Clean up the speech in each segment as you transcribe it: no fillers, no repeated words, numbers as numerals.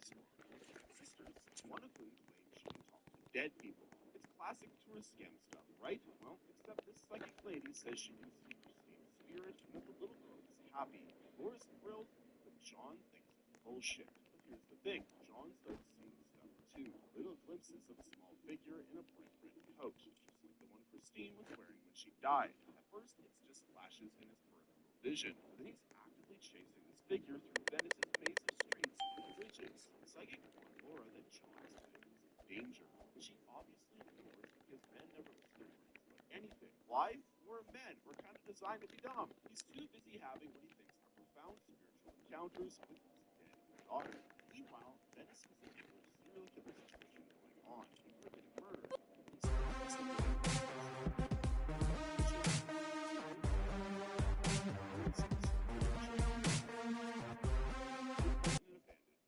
sisters, one of whom claims she can talk to dead people. It's classic tourist scam stuff, right? Well, except this psychic lady says she can see Christine's spirit and that the little girl is happy. Laura's thrilled, but John thinks it's bullshit. But here's the thing, John starts seeing stuff too. Little glimpses of a small figure in a bright red coat, just like the one Christine was wearing when she died. At first, it's just flashes in his peripheral vision, but then he's actively chasing this figure through Venice's maze of streets and bridges. Psychic warned Laura that John's life was in danger, but she obviously ignores because men never listen to warnings about anything. Why? We're men. We're kind of designed to be dumb. He's too busy having what he thinks are profound spiritual encounters with his dead daughter. Meanwhile, Venice has a serial killer situation going on. People are getting murdered.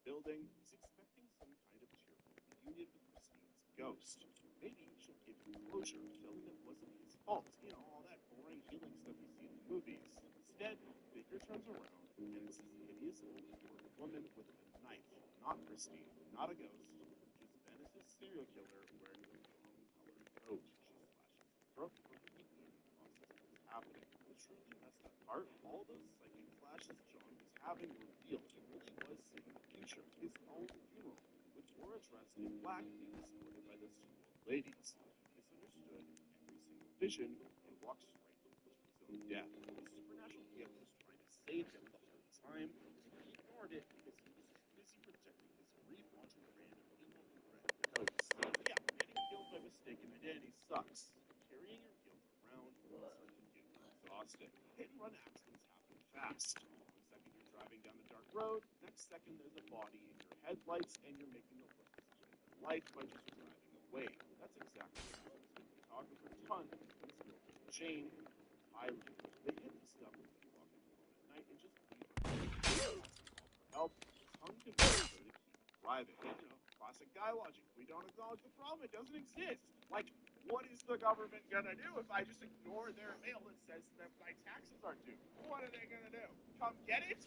Building, he's expecting some kind of cheerful reunion with Christine's ghost. Maybe she'll give him closure, tell him it wasn't his fault, all that boring healing stuff you see in the movies. Instead, the figure turns around, and it's this hideous old woman with a knife. Not Christine, not a ghost, just Venice's serial killer wearing a long-colored coat. She slashes his throat before he can even process what's happening. The truly messed up part, all those psychic flashes John was having were real. He really was seeing the future, his own funeral, with Laura dressed in black being escorted by those two old ladies. He misunderstood every single vision and walked straight to his own death. The supernatural gift was trying to save him the whole time, and he ignored it because he was just busy protecting his grief watching random people in red coats. So yeah, getting killed by mistaken identity sucks. Carrying your guilt around will start to get exhausted. Hit and run accidents happen fast. 1 second you're driving down a dark road, next second there's a body in your headlights, and you're making the worst decision of your life by just driving away. That's exactly what happens with photographer Ton and his girlfriend Jane in Thailand. They hit the stuff with the clock at home at night and just leave her. For help, Ton convinces her to keep driving. Classic guy logic. We don't acknowledge the problem, it doesn't exist. Like, what is the government gonna do if I just ignore their mail that says that my taxes are due? What are they gonna do? Come get it?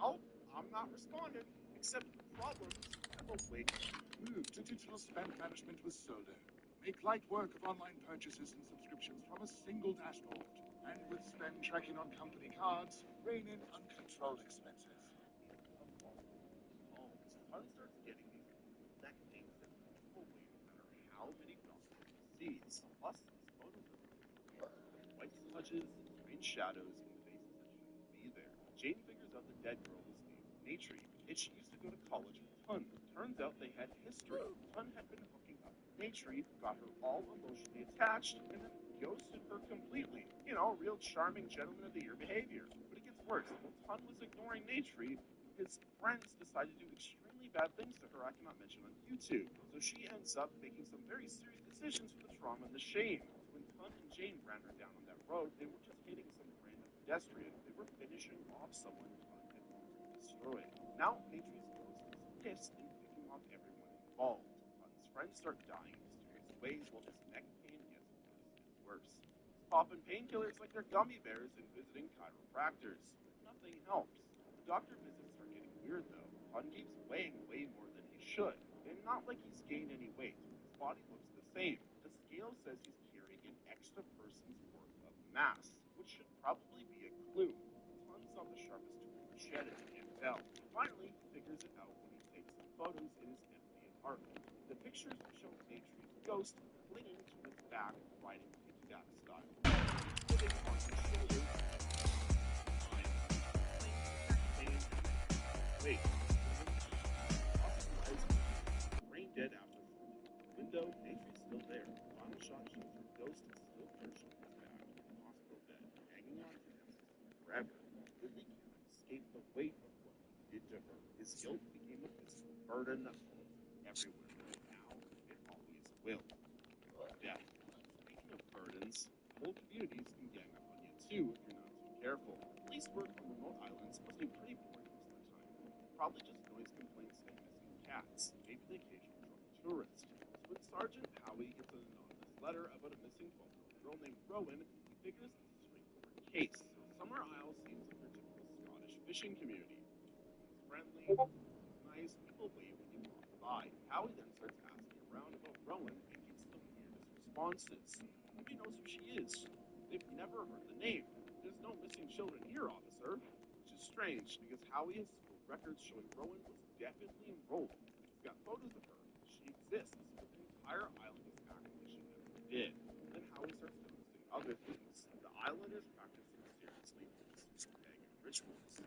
No, I'm not responding. Except the problem is have a way to move to digital spend management with Solo. Make light work of online purchases and subscriptions from a single dashboard. And with spend tracking on company cards, rein in uncontrolled expenses. Ton starts getting these neck things that go away no matter how many documents he sees. Plus, his photos are weird. White smudges, strange shadows, and faces that shouldn't be there. Jane figures out the dead girl was named Natry, and she used to go to college with Ton. Turns out they had history. Ton had been hooking up with Natry, got her all emotionally attached, and then ghosted her completely. Real charming gentleman of the year behavior. But it gets worse. While Ton was ignoring Natry, his friends decide to do extremely bad things to her I cannot mention on YouTube. So she ends up making some very serious decisions for the trauma and the shame. When Ton and Jane ran her down on that road, they were just hitting some random pedestrian. They were finishing off someone Ton had wanted to destroy. Now, Natry's ghost is pissed and picking off everyone involved. Ton's friends start dying in mysterious ways while his neck pain gets worse and worse. He's popping painkillers like they're gummy bears and visiting chiropractors. Nothing helps. The doctor visits are getting weird though. Ton keeps weighing way more than he should. And not like he's gained any weight. His body looks the same. The scale says he's carrying an extra person's worth of mass, which should probably be a clue. Ton's not the sharpest tool in the shed, as you can tell. Finally, he figures it out when he takes some photos in his empty apartment. The pictures show Natry's ghost clinging to his back, riding piggyback style. Sitting on his shoulders. Wait. Brain dead after window, Natry's still there. Final shot shows her ghost is still perched on his back in the hospital bed, hanging on to him forever. Lily can't escape the weight of what he did to her. His guilt became a physical burden that follows him everywhere. Now, it always will. Death. Speaking of burdens, whole communities can gang up on you too if you're not too careful. Police work on remote islands must be pretty boring most of the time. Probably just noise complaints and missing cats. Maybe the occasional drunk tourist. So when Sergeant Howie gets an anonymous letter about a missing 12-year-old girl named Rowan, he figures it's a straightforward case. Summer Isle seems like your typical Scottish fishing community. It's friendly, nice, people wave when you by. Howie then starts asking around about Rowan and gets the weirdest responses. Nobody knows who she is. They've never heard the name. There's no missing children here, officer. Which is strange, because Howie has school records showing Rowan was definitely enrolled. He's got photos of her. She exists, but the entire island is acting like she never did. Then Howie starts noticing other things. The islanders practicing seriously pagan rituals,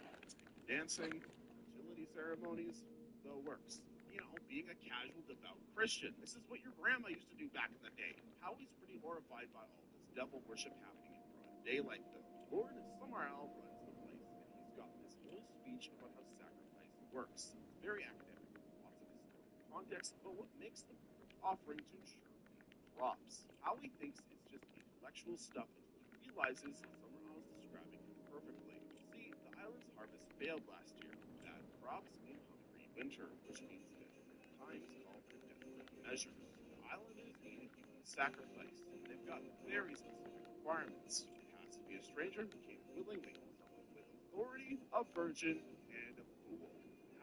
dancing, fertility ceremonies, the works. You know, being a casual devout Christian. This is what your grandma used to do back in the day. Howie's pretty horrified by all this devil worship happening in broad daylight, though. Lord Summerall runs the place, and he's got this whole speech about how sacrifice works. It's very academic, lots of historical context, but what makes the perfect offering to ensure rain drops. Howie thinks it's just intellectual stuff until he realizes Summerall's describing it perfectly. See, the island's harvest failed last year. Bad crops mean hungry winter, which means definite times call for definite measures. The islanders need a human sacrifice. They've got very specific requirements. It has to be a stranger who came willingly, someone with authority, a virgin, and a fool.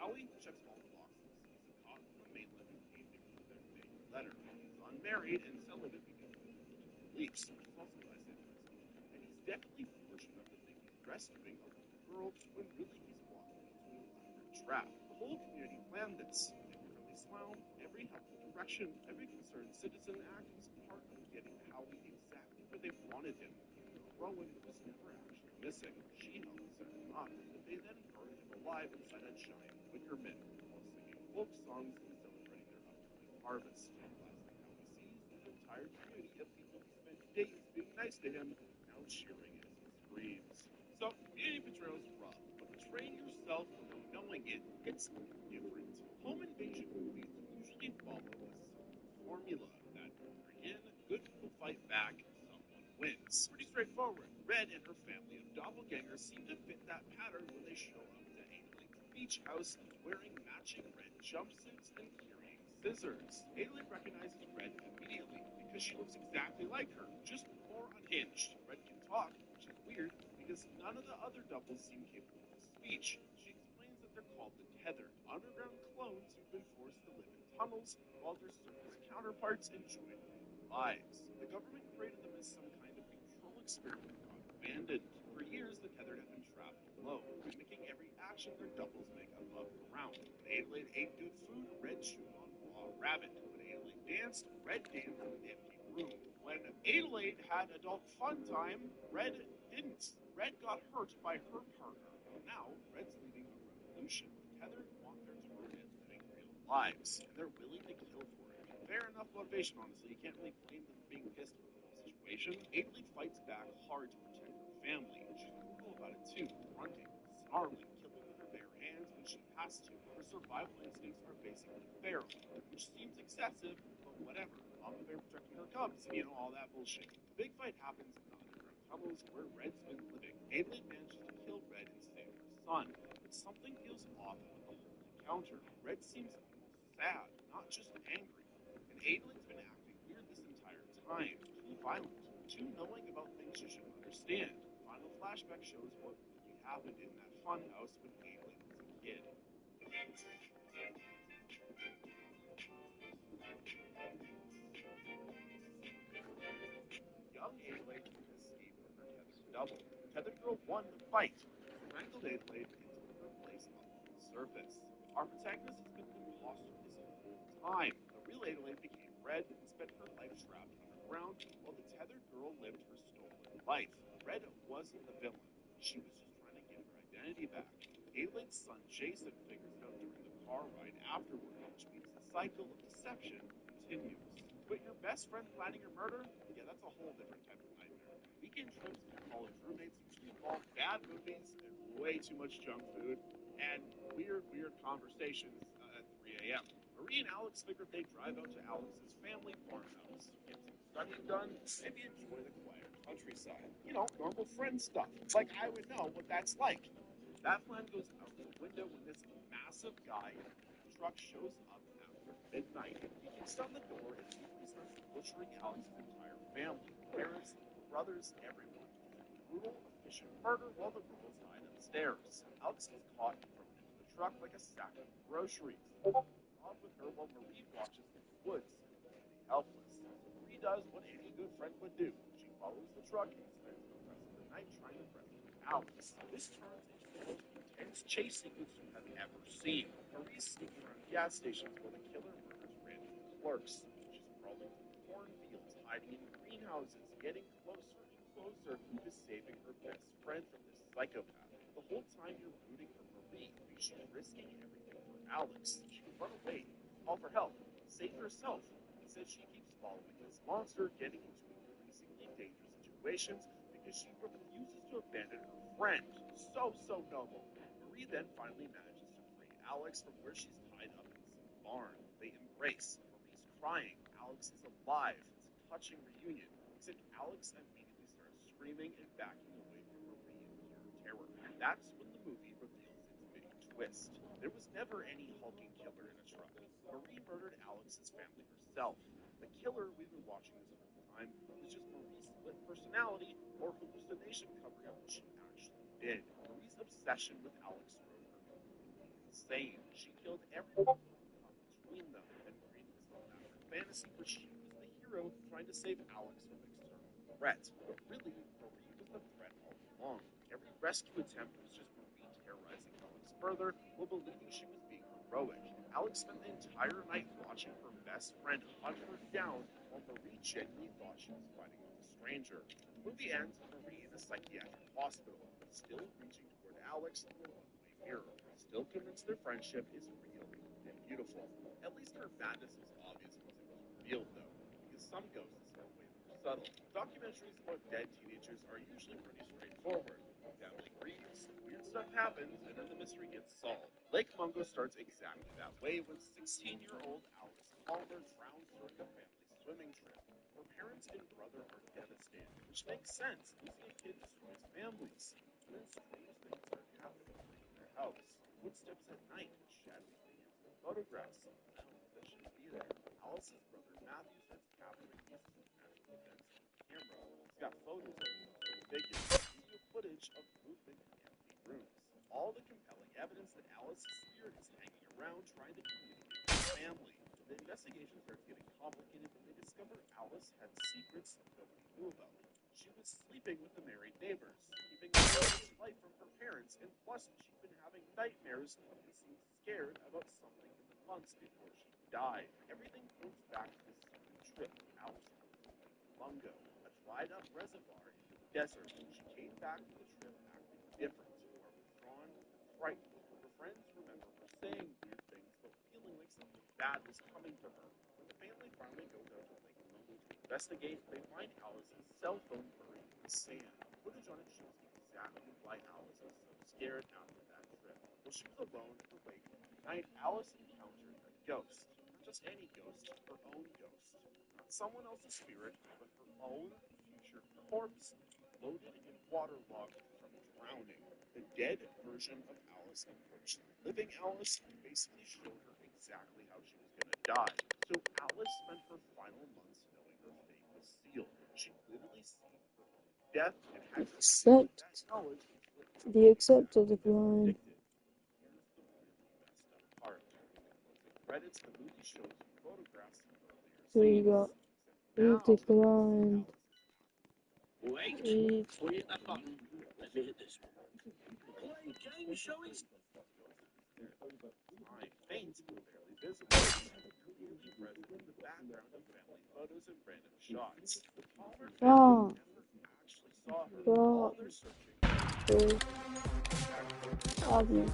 Howie checks all the boxes. He's a cop from the mainland who came to give their fake letter. He's unmarried and celibate because of his religious beliefs, which is also what I said to myself. And he's definitely foolish enough to think he's rescuing a little girl when really he's walking into an elaborate trap. The whole community planned this. Every friendly smile, every helpful direction, every concerned citizen act was part of getting Howie exactly where they wanted him. Rowan was never actually missing. She-Hulk set him up, but they then burned him alive inside a giant wicker bin while singing folk songs and celebrating their upcoming harvest. Last thing Howie sees is an entire community of people who spent days being nice to him, now cheering as he screams. So, community betrayal's rough, but betraying yourself without knowing it, it's different. Home invasion movies usually follow a certain formula that bring in, good people fight back, someone wins. Pretty straightforward. Red and her family of doppelgangers seem to fit that pattern when they show up to Adelaide's beach house wearing matching red jumpsuits and carrying scissors. Adelaide recognizes Red immediately because she looks exactly like her, just more unhinged. Red can talk, which is weird because none of the other doubles seem capable of speech. She explains that they're called the Tethered, underground clones who've been forced to live in tunnels while their surface counterparts enjoy normal lives. The government created them as some kind of control experiment that got abandoned. For years, the Tethered have been trapped below, mimicking every action their doubles make above ground. When Adelaide ate good food, Red chewed on raw rabbit. When Adelaide danced, Red danced in an empty room. When Adelaide had adult fun time, Red didn't. Red got hurt by her partner. Now, Red's leading a revolution. The Tethered want their turn at living real lives, and they're willing to kill for it. Fair enough motivation, honestly. You can't really blame them for being pissed with the whole situation. Adelaide fights back hard to protect her family, and she's cool about it too, grunting, snarling, killing with her bare hands when she has to. Her survival instincts are basically feral, which seems excessive, but whatever. Mama bear protecting her cubs, you know, all that bullshit. The big fight happens in the underground tunnels where Red's been living. Adelaide manages to kill Red and save her son, but something feels off about the whole encounter. Red seems almost sad, not just angry. And Adelaide's been acting weird this entire time. Too violent. Too knowing about things you shouldn't understand. Final flashback shows what really happened in that funhouse when Adelaide was a kid. Young Adelaide can escape with her tethered double. The tethered girl won the fight, strangled Adelaide, and took her place up on the surface. Our protagonist has been an imposter this whole time. The real Adelaide became Red and spent her life trapped underground, while the tethered girl lived her stolen life. Red wasn't the villain. She was just trying to get her identity back. Adelaide's son Jason figures it out during the car ride afterward, which means the cycle of deception continues. But your best friend planning your murder? Yeah, that's a whole different type of nightmare. Weekend trips with college roommates usually involve bad movies and way too much junk food and weird conversations at 3 a.m. Marie and Alex figured they'd drive out to Alex's family farmhouse, get some studying done, maybe enjoy the quieter countryside. You know, normal friend stuff. Like I would know what that's like. That plan goes out the window when this massive guy in a big truck shows up after midnight. He kicks down the door and immediately starts butchering Alex's entire family. Parents, brothers, everyone. Brutal, efficient murder while the girls hide upstairs. Alex gets caught and thrown into the truck like a sack of groceries. Bob up with her while Marie watches in the woods, completely helpless. So Marie does what any good friend would do. She follows the truck and spends the rest of the night trying to rescue Alex. This turns into the most intense chase sequence you have ever seen. Marie's sneaking around gas stations while the killer murders random clerks. She's crawling through cornfields, hiding in greenhouses, getting closer and closer to saving her best friend from this psychopath. The whole time you're rooting for Marie because she's risking everything for Alex. She can run away, call for help, save herself. Instead, she keeps following this monster, getting into increasingly dangerous situations because she refuses to abandon her friend. So noble. Marie then finally manages to free Alex from where she's tied up in some barn. They embrace. Marie's crying. Alex is alive. It's a touching reunion. Except Alex immediately starts screaming and backing away from Marie in pure terror. That's when the movie reveals its big twist. There was never any hulking killer in a truck. Marie murdered Alex's family herself. The killer we've been watching this whole time was just Marie's split personality or hallucination covering up what she actually did. Marie's obsession with Alex drove her completely insane. She killed everyone who would come between them and created this elaborate fantasy where she was the hero trying to save Alex from external threat. But really, Marie was the threat all along. Every rescue attempt was just Marie terrorizing Alex further while believing she was being heroic. Alex spent the entire night watching her best friend hunt her down while Marie genuinely thought she was fighting with a stranger. The movie ends with Marie in a psychiatric hospital, still reaching toward Alex in the one-way mirror, still convinced their friendship is real and beautiful. At least her madness was obvious once it was revealed, though, because some ghosts are way more subtle. Documentaries about dead teenagers are usually pretty straightforward. Family grieves, weird stuff happens, and then the mystery gets solved. Lake Mungo starts exactly that way when 16-year-old Alice Palmer drowns during a family swimming trip. Her parents and brother are devastated, which makes sense. Losing a kid destroys families. And then strange things start happening in their house. Footsteps at night, shadows begin to photographs. I don't think that shouldn't be there. Alice's brother Matthew starts capturing these supernatural events on camera. He's got photos of moving figures, video footage of movement in empty rooms. All the compelling evidence that Alice's spirit is hanging around trying to communicate with her family. The investigation starts getting complicated when they discover Alice had secrets nobody knew about. She was sleeping with the married neighbors, keeping a close life from her parents, and plus she'd been having nightmares and seemed scared about something in the months before she died. Everything points back to this sudden trip Alice took to Lake Mungo, a dried up reservoir in the desert. She came back from the trip acting different, more withdrawn, frightened. Her friends remember her saying weird things about feeling like something bad was coming to her. When the family finally goes out to Lake Mungo to investigate, they find Alice's cell phone buried in the sand. Footage on it shows exactly why Alice was so scared after that trip. While she was alone at the lake one night, Alice encountered a ghost. Not just any ghost, her own ghost. Not someone else's spirit, but her own future corpse, bloated and waterlogged from drowning. The dead version of Alice approached the living Alice and basically showed her exactly how she was going to die. So Alice spent her final months knowing her fate was sealed. She literally seen her own death and had to face that knowledge The accepted line. Here's the really messed up part. In the closing credits, the movie shows you photographs from earlier So you scenes. got Except now, declined. Wait, Read. before you hit that button, let me hit this one. Play game show is Time faint, barely visible, clearly present in the background of family photos and random shots. The Palmer family never actually saw her. All they're searching Obvious.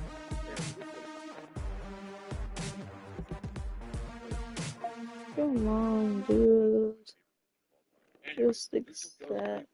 Come on, dude. Just accept.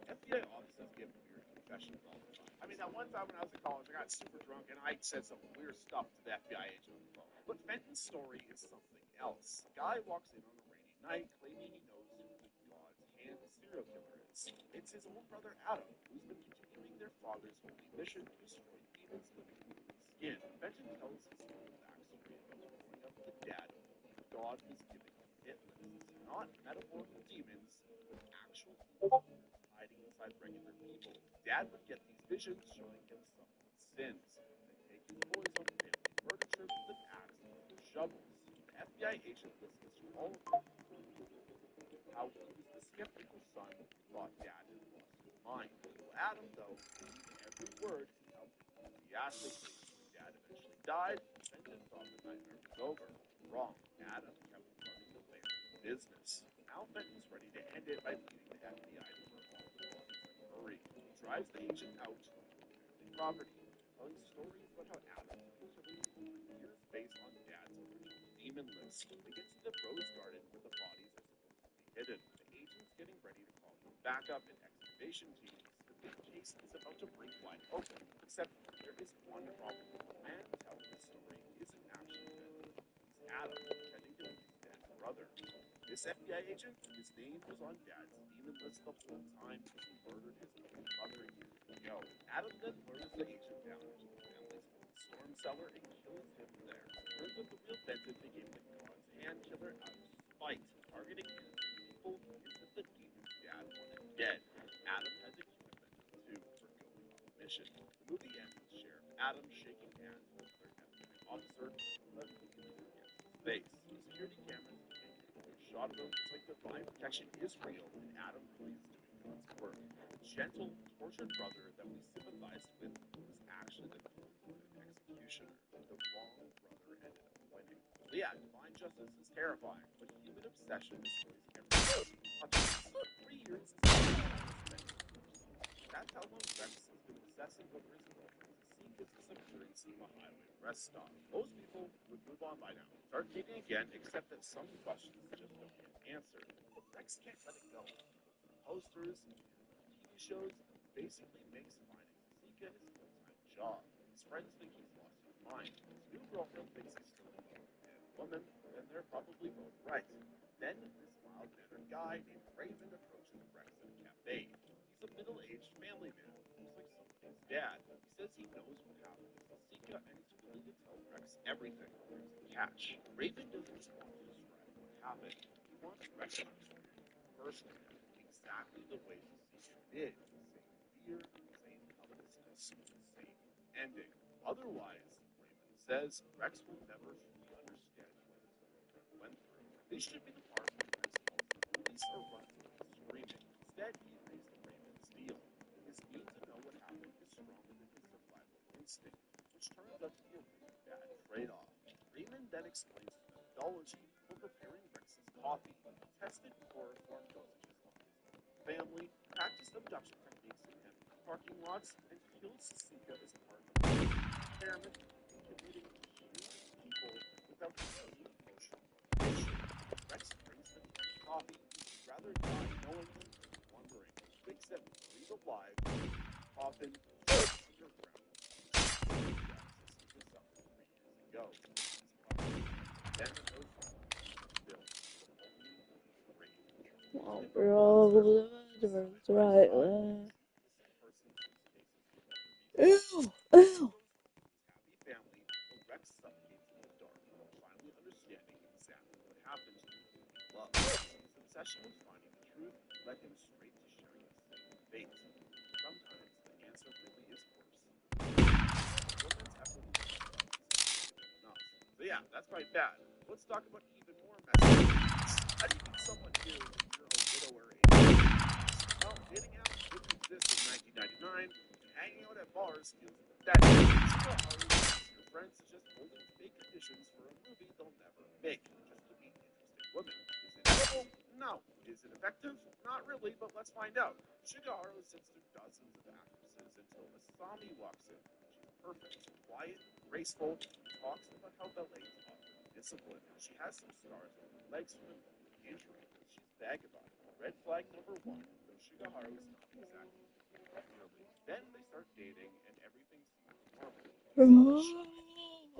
FBI officers give weird confessions all the time. I mean, that one time when I was in college, I got super drunk and I said some weird stuff to the FBI agent on the phone. But Fenton's story is something else. A guy walks in on a rainy night claiming he knows who the God's Hand serial killer is. It's his own brother Adam, who's been continuing their father's holy mission to destroy demons living in human skin. Fenton tells his whole backstory about growing up with a dad who believed God was giving him hit lists, not metaphorical demons, but actual evil hiding inside regular people. Dad would get these visions showing him someone's sins. They take his boys trips with an axe and shovels. The FBI agent listens to all of them. How he was the skeptical son who thought Dad had lost his mind. Well, Adam, though, believed every word and helped enthusiastically. When Dad eventually died, Benton thought the nightmare was over. Wrong. Adam kept running the family business. Now Benton's ready to end it by leading the FBI to where all the bodies are buried. He drives the agent out to the family property, telling stories about how Adam took each other for years based on Dad's original demon list. They get to the rose garden where the bodies are supposedly hidden. The agent's getting ready to call for backup and excavation teams. The big case is about to break wide open, except there is one problem. The man telling the story isn't actually Benton. He's Adam, pretending to be his dead brother. This FBI agent, his name was on Dad's demon list the whole time because he murdered his own brother years ago. Adam then lures the agent down to the family's old storm cellar and kills him there. Turns out the real Benton became the God's hand killer out of spite, targeting innocent people instead of the demons Dad wanted dead. Adam had to kill Benton too for going on the mission. The movie ends with Sheriff Adam shaking hands with another FBI officer, but leaning against his face. The security cameras can't get a clear shot of him. It's like divine protection is real, and Adam really is doing God's work. The gentle, tortured brother that we sympathized with was actually the cold-blooded executioner. The wrong brother ended up winning. So yeah, divine justice is terrifying, but human obsession destroys everything. 3 years since that's how long Rex has been obsessing over his girlfriend Zika's disappearance from a highway rest stop. Most people would move on by now, start dating again, except that some questions just don't get answered. But Rex can't let it go. Posters, TV shows, basically makes finding Zika his full-time job. His friends think he's lost his mind. His new girlfriend thinks he's still in love with a dead woman, and they're probably both right. Then this mild-mannered guy named Raymond approaches Rex at a cafe. He's a middle-aged family man, looks like somebody's dad. He says he knows what happened to Zika and is willing to tell Rex everything. There's a catch. Raymond doesn't just want to describe what happened. He wants Rex to experience it personally, exactly the way Zika did. Same fear, same helplessness, same ending. Otherwise, Raymond says, Rex will never truly understand what his girlfriend went through. This should be the part where Rex calls the police or runs away screaming. Instead, he agrees to Raymond's deal. His need to know what happened is stronger than his survival instinct, which turns out to be a really bad trade-off. Raymond then explains his methodology for preparing Rex's coffee. He tested chloroform dosages on his own family, practiced abduction techniques in empty parking lots, and killed Zika as part of the experiment in committing to human people without any emotional motivation. Rex drinks the coffee. He'd rather die knowingly than wondering. Thinks that breathe alive, often underground. Zika suffered 3 years ago. Then those built the only great. Oh, bro, that's right there. Ew, ew. Happy family, but Rex suffocates in the dark, finally understanding exactly what happened to the woman he loved. His obsession with finding the truth led him straight to sharing the same fate. Sometimes the answer really is worse. Women's evolution is enough. So yeah, that's quite bad. Let's talk about even more messy things. How do you meet someone new when you're a widower? Well, dating apps didn't exist in 1999, and hanging out at bars feels that your friends is just holding fake auditions for a movie they'll never make, just to meet interesting women. Is it edible? No. Is it effective? Not really, but let's find out. Shigeharu sits through dozens of actresses until Masami walks in. She's perfect, quiet, graceful, talks about how ballet taught her discipline. She has some scars on her legs from an old injury. She's vague about it. Red flag number one, though Shigeharu's not exactly regularly. Then they start dating, and everything seems normal.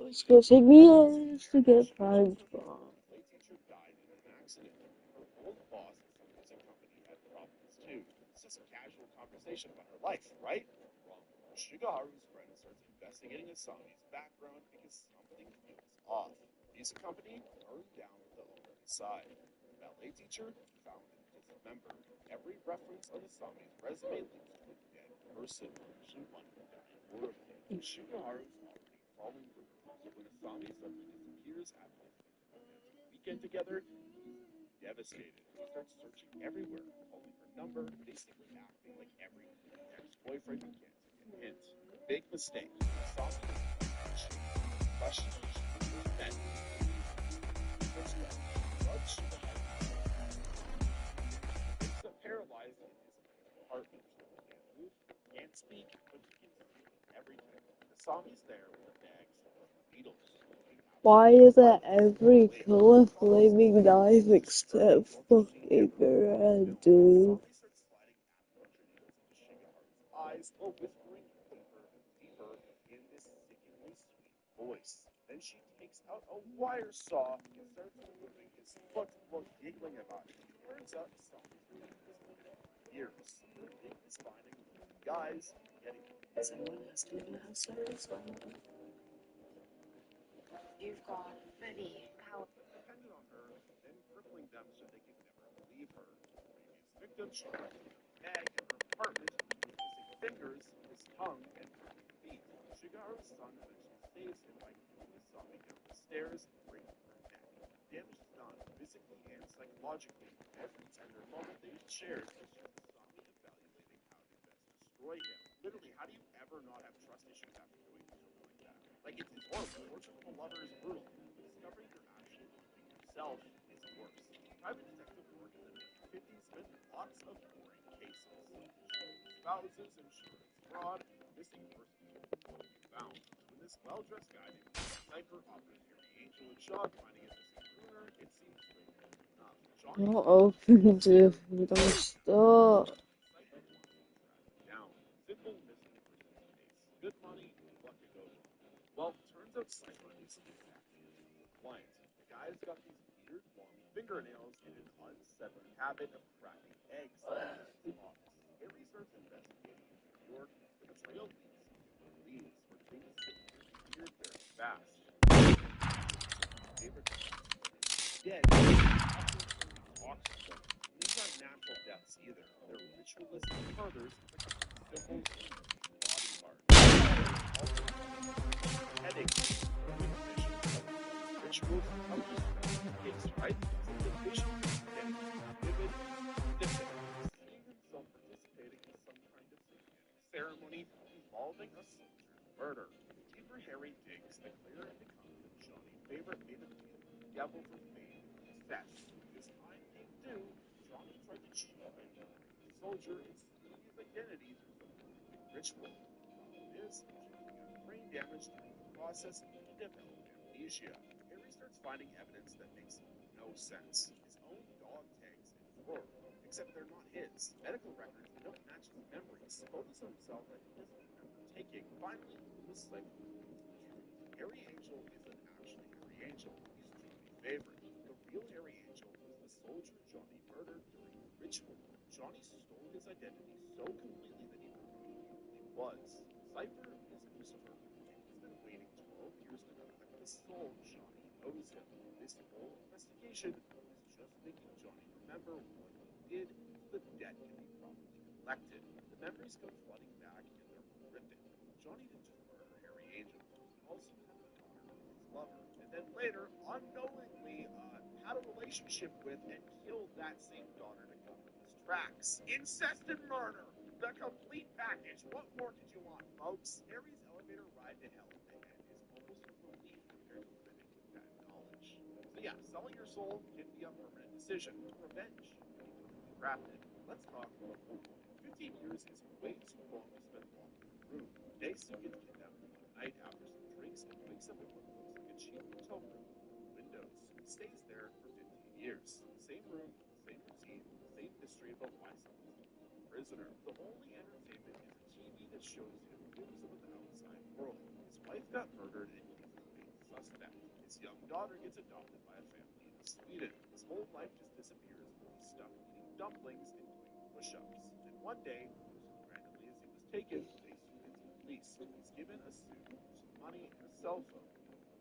It's gonna take me years to get punched from. Play teacher died in an accident. Her old boss at some music company had problems too. It's just a casual conversation about her life, right? Wrong. Shigeharu's friend starts investigating Asami's background because something feels off. Music company burned down with the owner inside. Ballet teacher found dismembered. Every reference on Asami's resume links to a dead person. She wanted to die horribly. Shigeharu's already falling for her. So when Asami suddenly disappears after they spent a romantic weekend together, he's devastated. He starts searching everywhere, calling her number, basically acting like every ex-boyfriend he can to get a hint. Big mistake. Asami is not chasing, questioning she first met. What's right? Drugs she wakes up paralyzed in his apartment. Can't move, can't speak, but he can see everything. Asami's there with a bag full of needles, looking Why absolutely is it lifeless. every Wait, color promise me flaming this knife isn't the except scariest monster scene fucking ever. red, dude? Asami starts sliding acupuncture needles into Shigeharu's eyes while whispering deeper and deeper in this sickeningly sweet voice. Then she takes out a wire saw and starts removing his foot while giggling about it. Turns out Asami's been using it for years. Her thing is finding lonely guys and getting them. Is anyone asking you how satisfying you've got many power? Depended on her, then crippling them so they could never leave her. Previous victims she left in a bag in her apartment with missing fingers, his tongue, and broken feet. Shigaru's son eventually saves him by kicking Asami down the stairs and breaking her neck. Damage is done, physically and psychologically. Every tender moment they shared was just Asami evaluating how to best destroy him. Literally, how do you ever not have trust issues after going through something like that? Like, it's horrible. Torture from a lover is brutal. But discovering you're actually haunting yourself is worse. Private detective work in the 1950s meant lots of boring cases. Spouses, insurance fraud, missing persons who won't be found. So when this well-dressed guy named Cypher offers Harry Angel a job finding a missing lunar, it seems straightforward enough. Johnny Not Silver open, is dude. Don't stop. Cypher wants to track him down. Simple missing persons case. Good money, what could go wrong? Well, turns out Cypher isn't exactly a typical client. The guy's got these weird long fingernails and an unsettling habit of cracking eggs in his office. Harry starts investigating in New York, but the trail leads to New Orleans, where things get really weird very fast. Favorite dead after Harry talks to them. And these aren't natural deaths either. They're ritualistic murders that come from symbols and body parts. Also, heading rituals help you the case, right? So the vision is getting vivid, different, seeing himself participating in some kind of satanic ceremony involving a soldier's murder. The deeper Harry digs, the clearer it becomes that Johnny Favorite made a deal with the devil for fame and success. His time came due. Johnny tried to cheat by murdering the soldier and stealing his identity through some horrific ritual. Problem is, Johnny got brain damage during the process and developed amnesia. Harry starts finding evidence that makes no sense. His own dog tags in a drawer, except they're not his. Medical records that don't match his memories. Photos of himself that he doesn't remember taking. Finally, the cycle reveals the truth. Harry Angel isn't actually Harry Angel. He's Johnny Favorite. The real Harry Angel was the soldier Johnny murdered during the ritual. Johnny stole his identity so completely that he forgot who he was. Cypher is Lucifer, and he's been waiting 12 years to collect the soul Johnny owes him. This whole investigation is just making Johnny remember what he did so the debt can be properly collected. The memories come flooding back and they're horrific. Johnny didn't just murder Harry Angel, he also had a daughter with his lover, and then later, unknowingly, had a relationship with and killed that same daughter to cover his tracks. Incest and murder! The complete package. What more could you want, folks? Harry's elevator ride to hell at the end is almost a relief compared to living with that knowledge. So yeah, selling your soul can be a permanent decision. Revenge can be perfectly crafted. Let's talk about one point. 15 years is way too long to spend locked in a room. Daesu gets kidnapped one night after some drinks and wakes up in what looks like a cheap hotel room with no windows. He stays there for 15 years. Same room, same routine, same mystery about why someone's prisoner. The only entertainment is a TV that shows him glimpses of the outside world. His wife got murdered and he's the main suspect. His young daughter gets adopted by a family in Sweden. His whole life just disappears while he's stuck eating dumplings and doing push-ups. Then one day, just as randomly as he was taken, Daesu gets released. He's given a suit, some money, and a cell phone.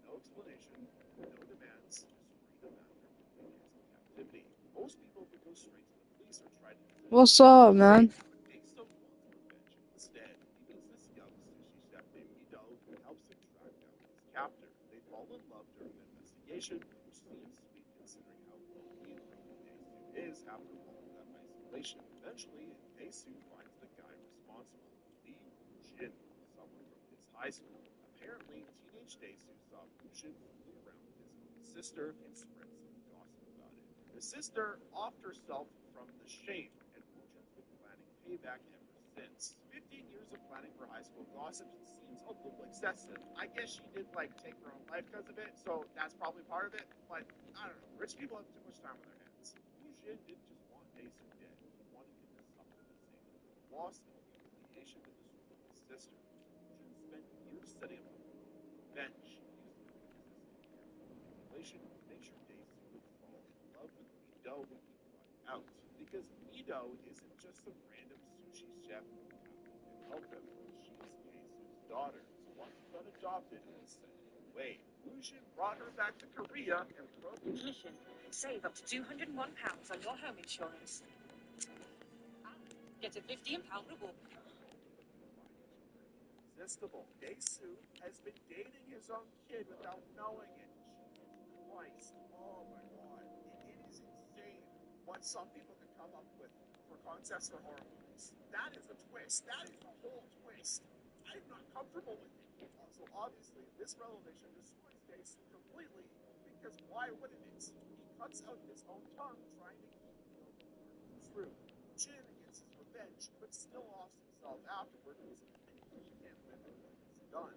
No explanation, no demands, just freedom after 15 years in captivity. Most people would go straight to the police or try to use it What's up, man? but Daesu wants revenge instead. He meets this young sushi chef named Mido who helps him track down his captor. They fall in love during an investigation, which seems sweet considering how lonely and broken Daesu is after all of that isolation. Eventually, Daesu finds the guy responsible, Lee Jin, someone from his high school. Apparently, teenage Daesu saw Jin fooling around with his own sister and spread some gossip about it. The sister offed herself from the shame, and Jin's been planning payback ever since. 15 years of planning for high school gossip seems a little excessive. I guess she did take her own life because of it, so that's probably part of it. But I don't know. Rich people have too much time on their hands. Wu Jin didn't just want Daesu dead. He wanted him to suffer the same loss and humiliation that destroyed his sister. Wu Jin spent years setting up a revenge, using careful manipulation to make sure Daesu would fall in love with Mido when he brought out. Because Mido isn't just some random sushi chef who happened to help him. She's Daesu's daughter, once unadopted in the second way. Wushin brought her back to Korea and broke Mission. Save up to £201 on your home insurance. Get a £15 reward. irresistible. Daesu has been dating his own kid without knowing it. Jesus Christ. Oh my god. It is insane what some people can come up with for concepts for horror movies. That is a twist. That is the whole twist. I'm not comfortable with it. So obviously, this revelation destroys Daesu completely, because why wouldn't it? He cuts out his own tongue trying to keep the truth. Jin gets his revenge, but still offs himself afterward because he can't live with what he's done.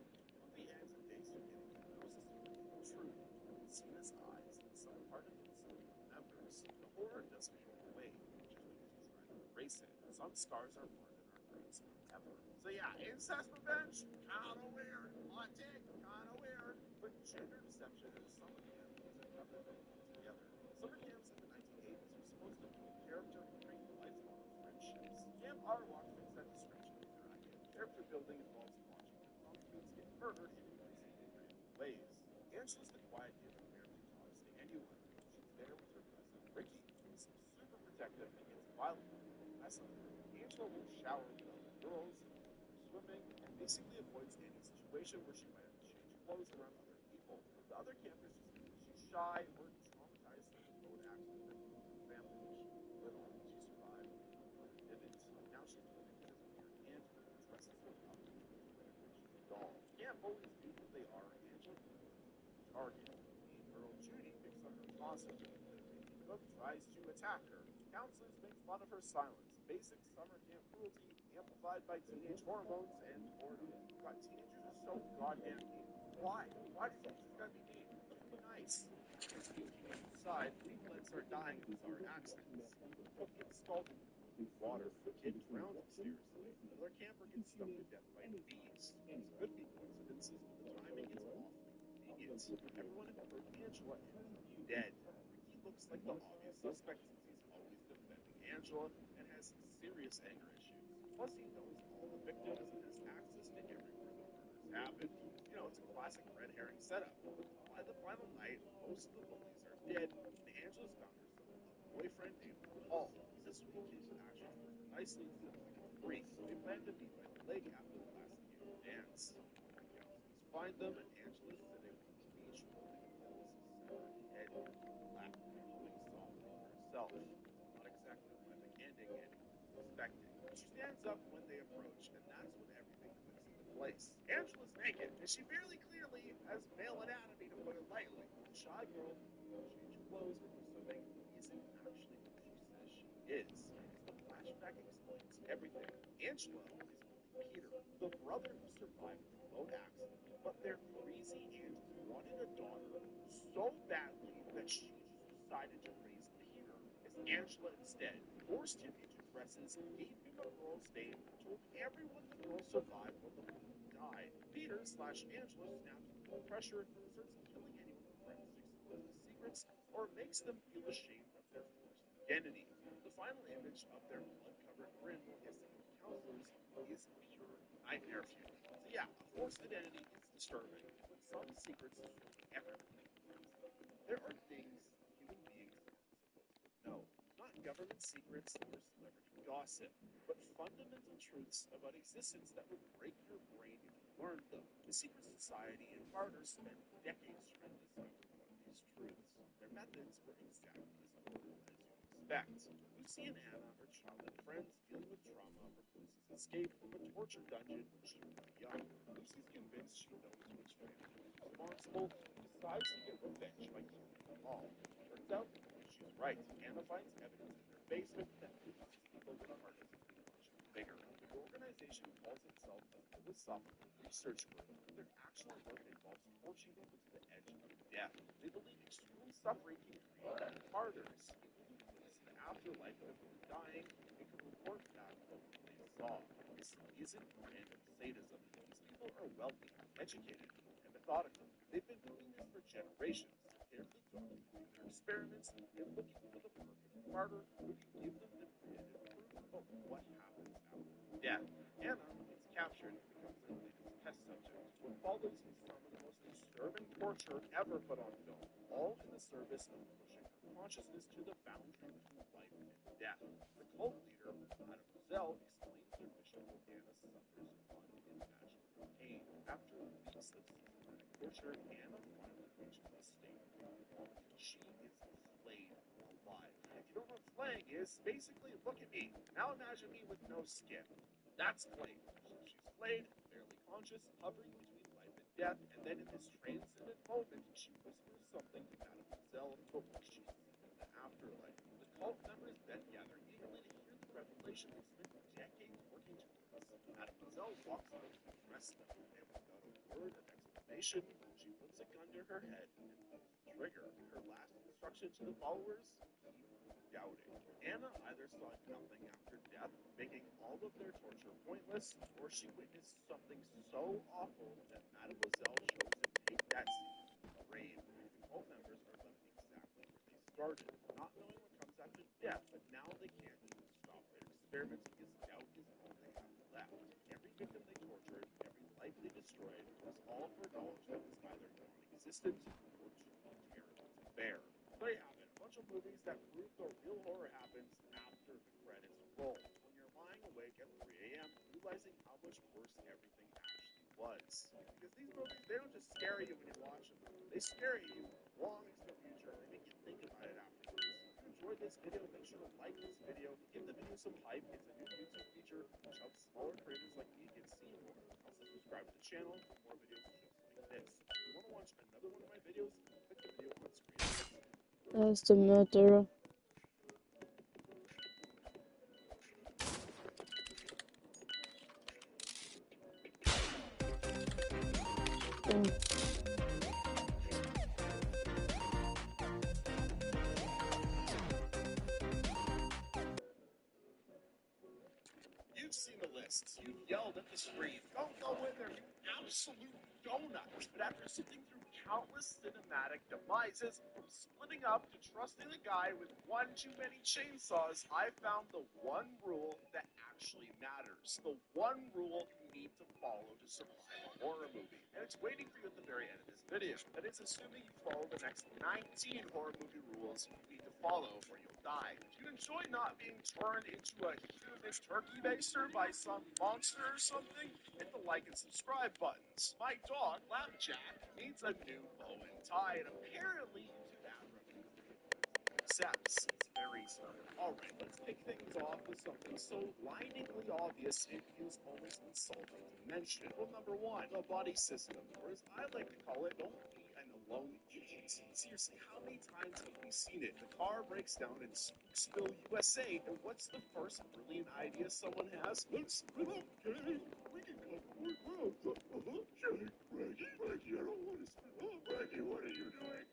The ends of Daesu getting hypnosis and the truth. You can see in his eyes that some part of him still remembers. The horror doesn't go away just because you try to erase it. Some scars are burned in our brains forever. So yeah, incest revenge, kinda weird. Hot take, kinda weird. But gender deception and summer camp is another thing altogether. Summer camps in the 1980s were supposed to build character and create lifelong friendships. Camp Arwok fits that description with their idea. Character building involves watching your prom queens get murdered in increasingly random ways. Angela's the quiet kid who barely talks to anyone. She's there with her cousin Ricky, who's super protective and gets violent when people mess with her. Angela won't shower with other girls, swimming, and basically avoids any situation where she might have to change clothes around other people. The other campers just think she's shy or traumatized from the road accident that killed her family when she was little. She survived and didn't. Now she's living with this weird aunt who dresses her up to make her she's a doll. Camp bullies do what they are. Angela becomes a target. Mean girl Judy picks on her constantly. Cook tries to attack her. Counselors make fun of her silence. Basic summer camp cruelty amplified by teenage hormones and boredom. God, teenagers are so goddamn mean. Why? Why do teenagers gotta be mean? Just be nice. Inside, leaflets are dying in bizarre accidents. Cook gets scalded with water. Kid drowns mysteriously. Another camper gets stung to death by bees. These could be coincidences, but the timing is awfully convenient. Everyone except Angela ends up dead. Ricky looks like the obvious suspect since he's always defending Angela and has serious anger issues. Plus, he knows all the victims and has access to everywhere the murders happened. You know, it's a classic red herring setup. By the final night, most of the bullies are dead, and Angela's found herself a boyfriend named Paul. He's a sweet kid who actually treats her nicely instead of like a freak. They plan to meet by the lake after the last game dance. The counselors find them, and Angela's sitting on the beach holding Paul's severed head in her lap, humming softly to herself. Not exactly the epic ending anyone was expecting. She stands up when they approach, and that's when everything clicks into place. Angela's naked, and she fairly clearly has male anatomy, to put it lightly. The shy girl who change clothes when you're swimming isn't actually who she says she is. The flashback explains everything. Angela is only Peter, the brother who survived the boat accident, but their crazy aunt wanted a daughter so badly that she just decided to raise Peter as Angela instead, forced him into dresses, gave him a girl's name, told everyone the girl survived when the woman died. Peter slash Angela snaps under pressure and starts killing anyone who threatens to expose the secrets or makes them feel ashamed of their forced identity. The final image of their blood-covered grin while hissing at the counselors is pure nightmare fuel. So yeah, a forced identity is disturbing, but some secrets should everyone. There are things human beings aren't supposed to know. Not government secrets or celebrity gossip, but fundamental truths about existence that would break your brain if you learned them. The secret society and martyrs spent decades trying to discover one of these truths. Their methods were exactly as horrible as you'd expect. Lucy and Anna are childhood friends dealing with trauma from Lucy's escape from a torture dungeon when she was young. Lucy's convinced she knows which family was responsible and decides to get revenge by killing them all. Turns out, she's right. Anna finds evidence in their basement that Lucy's evil heart is much bigger. The organization calls itself a philosophical research group, but their actual work involves forcing people to the edge of death. They believe extreme suffering can create martyrs, people who glimpse the afterlife before dying and can report back about what they saw. This isn't random sadism. These people are wealthy, educated, and methodical. They've been doing this for generations, carefully documenting their experiments and looking for the perfect martyr who can give them definitive proof about what happens after death. Anna gets captured and becomes their latest test subject. What follows is some of the most disturbing torture ever put on film, all in the service of pushing her consciousness to the boundary between life and death. The cult leader, Mademoiselle, explains their mission while Anna suffers unimaginable pain. After weeks of systematic torture, Anna finally reaches a state of coma. She is flayed alive. If you don't know what flaying is, basically, look at me. Now imagine me with no skin. That's flayed. She's flayed, barely conscious, hovering between life and death, and then in this transcendent moment, she whispers something to Mademoiselle about what she's seen in the afterlife. The cult members then gather eagerly to hear the revelation they've spent decades working towards. Mademoiselle walks out to address them, and without a word of explanation, she puts a gun to her head and pulls the trigger. Her last instruction to the followers: keep doubting. Anna either saw nothing after death, making all of their torture pointless, or she witnessed something so awful that Mademoiselle chose to take that secret to the grave. The cult members are left exactly where they started, not knowing what comes after death, but now they can't even stop their experiments because doubt is all they have left. Every victim they tortured, every life they destroyed, was all for knowledge that was either non-existent or too terrible to bear. So there you have it, a bunch of movies that prove the real horror happens after the credits roll. When you're lying awake at 3 a.m. realizing how much worse everything actually was. Because these movies, they don't just scare you when you watch them. They scare you long into the future. They make you think about it afterwards. If you enjoyed this video, make sure to like this video, give the video some hype. It's a new YouTube feature which helps smaller creators like me get seen more. Also subscribe to the channel for more videos just like this. If you want to watch another one of my videos, click the video on screen. That's the murderer. Oh. You've seen the lists. You've yelled at the screen. Don't go in there, you absolute donut. But after sifting through countless cinematic demises, from splitting up to trusting the guy with one too many chainsaws, I found the one rule that actually matters. The one rule you need to follow to survive a horror movie. And it's waiting for you at the very end of this video. That is assuming you follow the next 19 horror movie rules you need to follow or you'll die. If you enjoy not being turned into a human turkey baster by some monster or something, hit the like and subscribe buttons. My dog, Flapjack, needs a new bow and tie, and apparently YouTube algorithms accepts. It's very smart. Alright, let's kick things off with something so blindingly obvious it feels almost insulting to mention. Rule number one, the buddy system, or as I like to call it, don't be an alone idiot. Seriously, how many times have we seen it? The car breaks down in Spooksville, USA, and what's the first brilliant idea someone has? Let's split up, gang! We can cover more ground. Jake, Reggie, I don't want to split up. Reggie, what are you doing?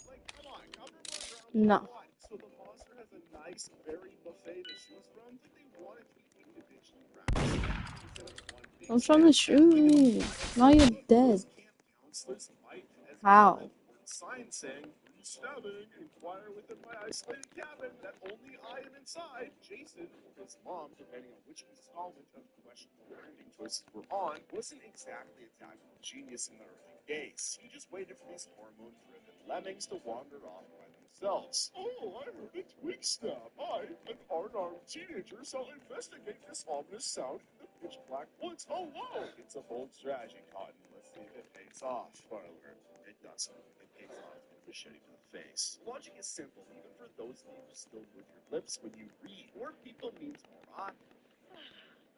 Like, come on, cover more ground. No. What? So the monster has a nice, varied buffet to choose from? Like they wanted to be individually wrapped instead of one big I'm trying to snack. shoot you. Now you're dead. Counselors might as How? well have one sign saying, "Free stabbing, inquire within my isolated cabin that only I am inside." Jason, or his mom, depending on which installment of questionable parenting choices we're on, wasn't exactly a tactical genius in the early days. He just waited for these hormone-driven lemmings to wander off by themselves. Oh, I heard a twig snap. I, an unarmed teenager, shall investigate this ominous sound in the pitch black woods. Oh, whoa! It's a bold strategy, Cotton. Let's see if it pays off. Spoiler, it doesn't. It pays off with a machete to the face. Logic is simple, even for those of you who still move your lips when you read. More people means more art.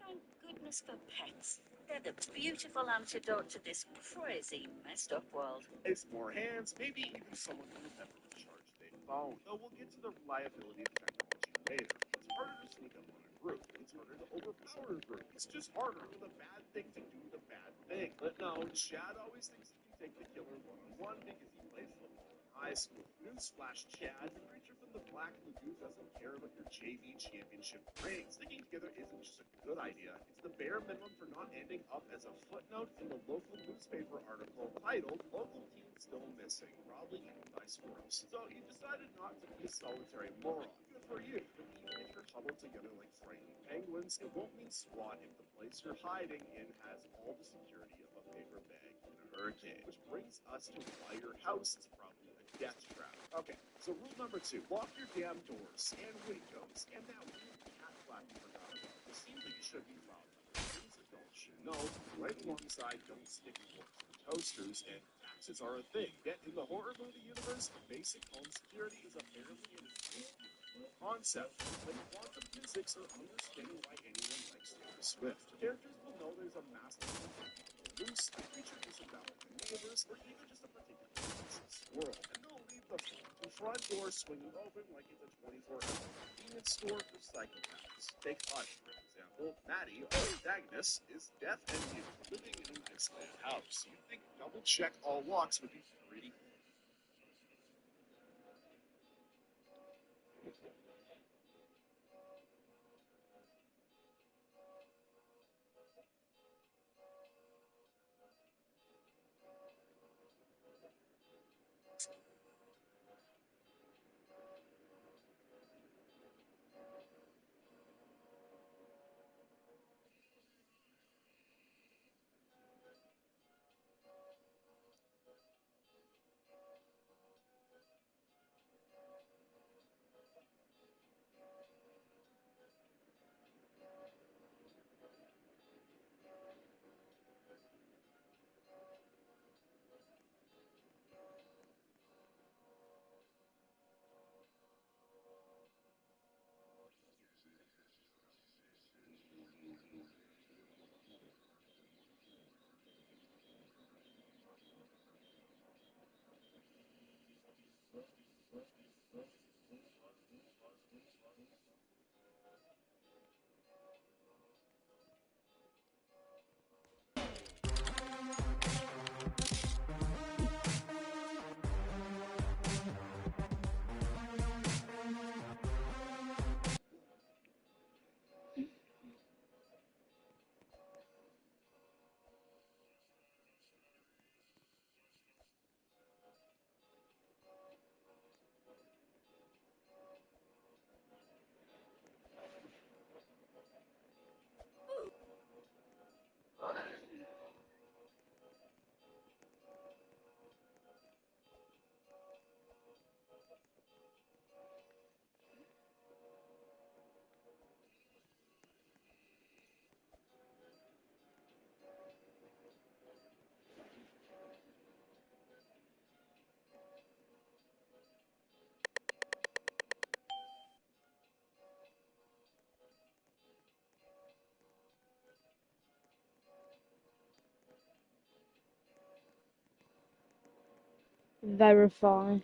Thank goodness for pets. They're the beautiful antidote to this crazy, messed up world. It's more hands, maybe even someone who remembers to charge their phone. Though we'll get to the reliability of technology later. It's harder to sneak up on a group. It's harder to overpower a group. It's just harder for the bad thing to do the bad thing. But no, Chad always thinks he can take the killer one-on-one because he plays football in high school. Newsflash, Chad, the creature from the Black Lagoon doesn't care about your JV championship rings. Sticking together isn't just a good idea. It's the bare minimum for not ending up as a footnote in the local newspaper article titled "Local Teen Still Missing, Probably Eaten by Squirrels." So you decided not to be a solitary moron. Good for you. But even if you're huddled together like frightened penguins, it won't mean squat if the place you're hiding in has all the security of a paper bag in a hurricane. Which brings us to why your house is probably a death trap. Okay, so rule number 2, lock your damn doors and windows and that weird cat flap you forgot about. It seems like you should be filed under. Things adults should know. Right alongside don't stick forks in toasters and taxes are a thing. Yet in the horror movie universe, basic home security is apparently an inhuman concept. Like quantum physics or understanding why anyone likes Taylor Swift. Characters will know there's a massive loose, a creature disemboweled by neighbors, or even just a particular squirrel. And they'll leave the front door swinging open like it's a 24-hour convenience store for psychopaths. Take us, for example. Maddie, or Agnes, is deaf and mute, living in a nice big house. You'd think double-check all locks would be pretty Verify.